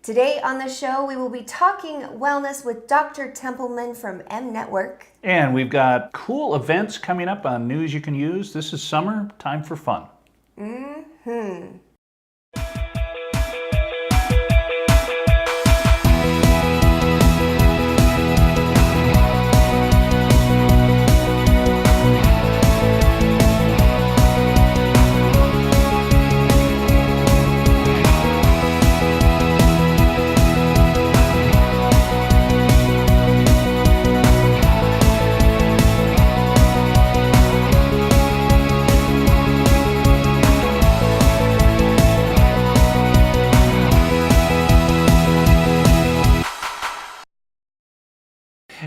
Today on the show, we will be talking wellness with Dr. Templeman from M Network. And we've got cool events coming up on news you can use. This is summer, time for fun.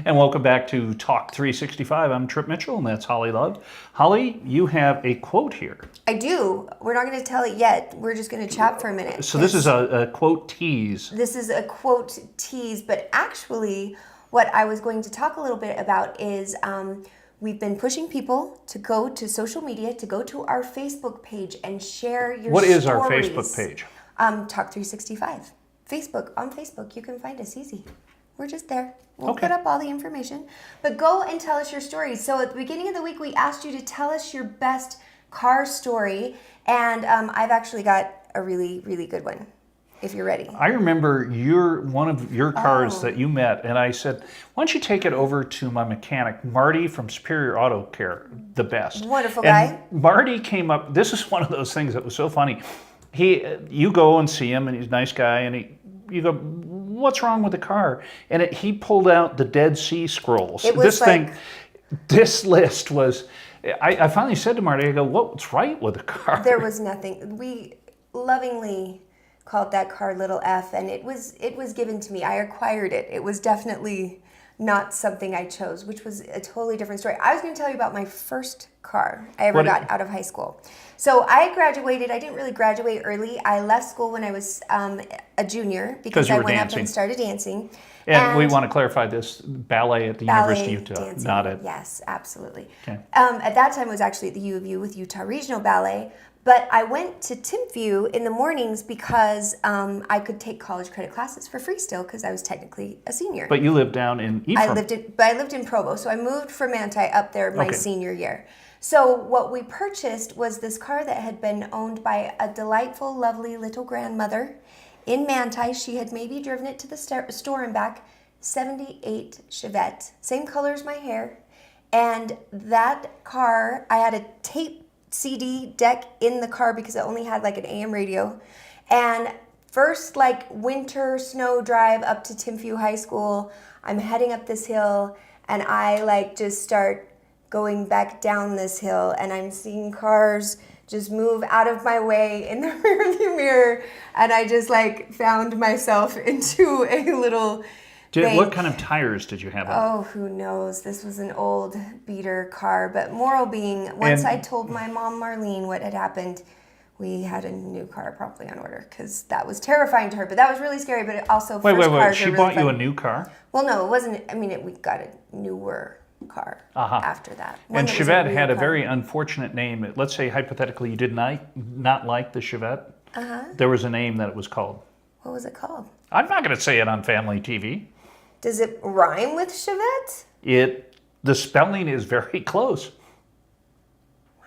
And welcome back to Talk 365. I'm Trip Mitchell, and that's Holly Love. Holly, you have a quote here. I do. We're not going to tell it yet. We're just going to chat for a minute. So this is a quote tease. This is a quote tease, but actually what I was going to talk a little bit about is we've been pushing people to go to social media, to go to our Facebook page and share your stories. What is our Facebook page? Talk 365. On Facebook, you can find us easy. We're just there. We'll Okay. put up all the information. But go and tell us your stories. So at the beginning of the week, we asked you to tell us your best car story. And I've actually got a really, really good one, if you're ready. I remember one of your cars that you met, and I said, why don't you take it over to my mechanic, Marty from Superior Auto Care, the best. Wonderful And guy. Marty came up, this is one of those things that was so funny. You go and see him, and he's a nice guy, and you go, what's wrong with the car? And he pulled out the Dead Sea Scrolls. It was This list was, I finally said to Marty, I go, what's right with the car? There was nothing. We lovingly called that car Little F, and it was given to me. I acquired it. It was definitely not something I chose, which was a totally different story. I was going to tell you about my first car I ever got out of high school. So I graduated. I didn't really graduate early. I left school when I was a junior because I went up and started dancing. And we want to clarify this, ballet at the University of Utah, dancing. not at... Yes, absolutely. Okay. At that time, it was actually at the U of U with Utah Regional Ballet. But I went to Timpview in the mornings because I could take college credit classes for free still because I was technically a senior. But you lived down in Ephraim. I lived in Provo, so I moved from Manti up there my senior year. So what we purchased was this car that had been owned by a delightful, lovely little grandmother in Manti. She had maybe driven it to the store and back. 78 Chevette, same color as my hair. And that car, I had a tape CD deck in the car because it only had like an AM radio. And first winter snow drive up to Timpview High School, I'm heading up this hill and I just start going back down this hill and I'm seeing cars just move out of my way in the rearview mirror, and I just found myself into a little bank. What kind of tires did you have on? Oh, who knows? This was an old beater car, but moral being, once I told my mom Marlene what had happened, we had a new car promptly on order because that was terrifying to her. But that was really scary. But it also Wait. cars She are really bought you fun. a new car? Well, no, it wasn't. I mean, we got a newer car after that. And Chevette had a very unfortunate name. Let's say hypothetically you did not like the Chevette. There was a name that it was called. What was it called? I'm not going to say it on family TV. Does it rhyme with Chevette? The spelling is very close.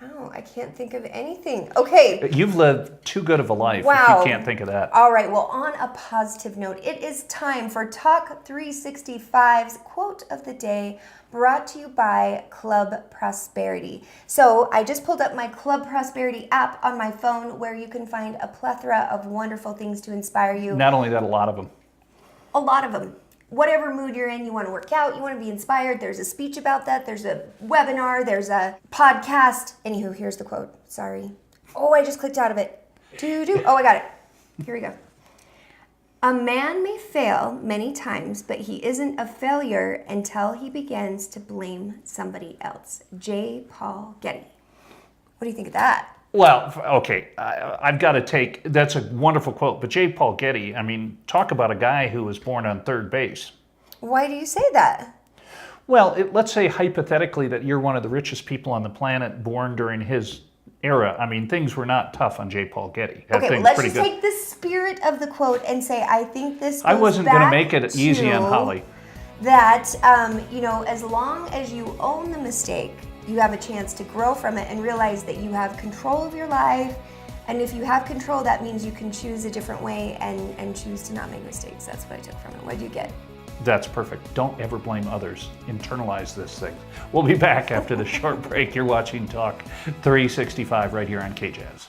Wow, I can't think of anything. Okay. You've lived too good of a life if Wow. you can't think of that. All right, well, on a positive note, it is time for Talk 365's quote of the day, brought to you by Club Prosperity. So I just pulled up my Club Prosperity app on my phone where you can find a plethora of wonderful things to inspire you. Not only that, a lot of them. A lot of them. Whatever mood you're in, you want to work out, you want to be inspired, there's a speech about that, there's a webinar, there's a podcast. Anywho, here's the quote. Sorry. Oh, I just clicked out of it. Oh, I got it. Here we go. A man may fail many times, but he isn't a failure until he begins to blame somebody else. J. Paul Getty. What do you think of that? Well, okay, I've got to take, that's a wonderful quote, but J. Paul Getty, I mean, talk about a guy who was born on third base. Why do you say that? Well, let's say hypothetically that you're one of the richest people on the planet born during his era, I mean, things were not tough on J. Paul Getty. Had Okay, well, things let's pretty just good. take the spirit of the quote and say, I think this goes I wasn't going to back make it easy on to Holly. that, as long as you own the mistake, you have a chance to grow from it and realize that you have control of your life. And if you have control, that means you can choose a different way and choose to not make mistakes. That's what I took from it. What did you get? That's perfect. Don't ever blame others. Internalize this thing. We'll be back after the short break. You're watching Talk 365 right here on KJazz.